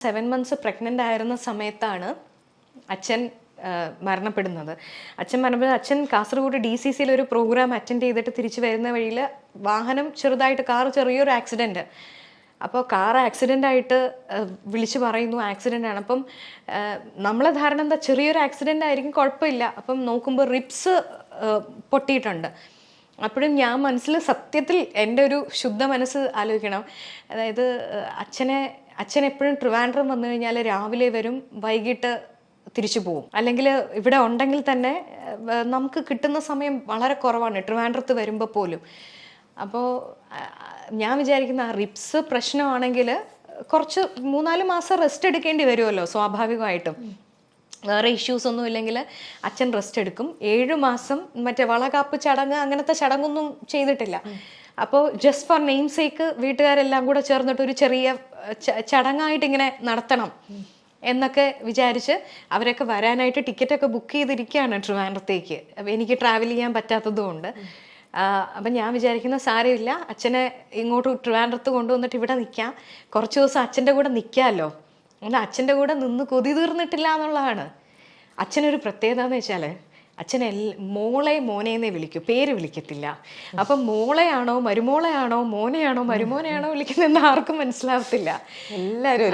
7 months pregnant ആയിരുന്ന സമയത്താണ് അച്ഛൻ മരണപ്പെടുന്നത്. അച്ഛൻ കാസർഗോഡ് DCCയിൽ ഒരു പ്രോഗ്രാം അറ്റൻഡ് ചെയ്തിട്ട് തിരിച്ചു വരുന്ന വഴിയിൽ വാഹനം ചെറുതായിട്ട് ചെറിയൊരു ആക്സിഡൻറ്റ്. അപ്പോൾ കാർ ആക്സിഡൻ്റ് ആയിട്ട് വിളിച്ച് പറയുന്നു ആക്സിഡൻ്റ് ആണ്. അപ്പം നമ്മളെ ധാരണ എന്താ, ചെറിയൊരു ആക്സിഡൻ്റ് ആയിരിക്കും, കുഴപ്പമില്ല. അപ്പം നോക്കുമ്പോൾ റിബ്സ് പൊട്ടിയിട്ടുണ്ട്. അപ്പോഴും ഞാൻ മനസ്സിൽ സത്യത്തിൽ എൻ്റെ ഒരു ശുദ്ധ മനസ്സ് ആലോചിക്കണം. അതായത് അച്ഛൻ എപ്പോഴും ട്രിവാൻഡ്രം വന്നു കഴിഞ്ഞാൽ രാവിലെ വരും, വൈകിട്ട് തിരിച്ചു പോകും. അല്ലെങ്കിൽ ഇവിടെ ഉണ്ടെങ്കിൽ തന്നെ നമുക്ക് കിട്ടുന്ന സമയം വളരെ കുറവാണ് ട്രിവാൻഡ്രത്ത് വരുമ്പോൾ പോലും. അപ്പോൾ ഞാൻ വിചാരിക്കുന്ന ആ റിബ്സ് പ്രശ്നമാണെങ്കിൽ കുറച്ച് 3-4 മാസം റെസ്റ്റ് എടുക്കേണ്ടി വരുമല്ലോ സ്വാഭാവികമായിട്ടും. വേറെ ഇഷ്യൂസ് ഒന്നും ഇല്ലെങ്കിൽ അച്ഛൻ റെസ്റ്റ് എടുക്കും. 7 മാസം മറ്റേ വളകാപ്പ് ചടങ്ങ് അങ്ങനത്തെ ചടങ്ങൊന്നും ചെയ്തിട്ടില്ല. അപ്പോൾ ജസ്റ്റ് ഫോർ നെയിം സേക്ക് വീട്ടുകാരെല്ലാം കൂടെ ചേർന്നിട്ട് ഒരു ചെറിയ ചടങ്ങായിട്ട് ഇങ്ങനെ നടത്തണം എന്നൊക്കെ വിചാരിച്ച് അവരൊക്കെ വരാനായിട്ട് ടിക്കറ്റൊക്കെ ബുക്ക് ചെയ്തിരിക്കുകയാണ് ട്രിവാൻഡ്രത്തേക്ക്. അപ്പോൾ എനിക്ക് ട്രാവൽ ചെയ്യാൻ പറ്റാത്തതുകൊണ്ട് അപ്പം ഞാൻ വിചാരിക്കുന്ന സാരമില്ല, അച്ഛനെ ഇങ്ങോട്ട് ട്രിവാൻഡ്രത്ത് കൊണ്ടുവന്നിട്ട് ഇവിടെ നിൽക്കാം, കുറച്ച് ദിവസം അച്ഛൻ്റെ കൂടെ നിൽക്കാമല്ലോ. അങ്ങനെ അച്ഛൻ്റെ കൂടെ നിന്ന് കൊതി തീർന്നിട്ടില്ല എന്നുള്ളതാണ്. അച്ഛനൊരു പ്രത്യേകത എന്ന് വെച്ചാൽ അച്ഛൻ മോളെ മോനെന്നേ വിളിക്കൂ, പേര് വിളിക്കത്തില്ല. അപ്പം മോളെയാണോ മരുമോളെയാണോ മോനെയാണോ മരുമോനെയാണോ വിളിക്കുന്നതെന്ന് ആർക്കും മനസ്സിലാവത്തില്ല. എല്ലാവരും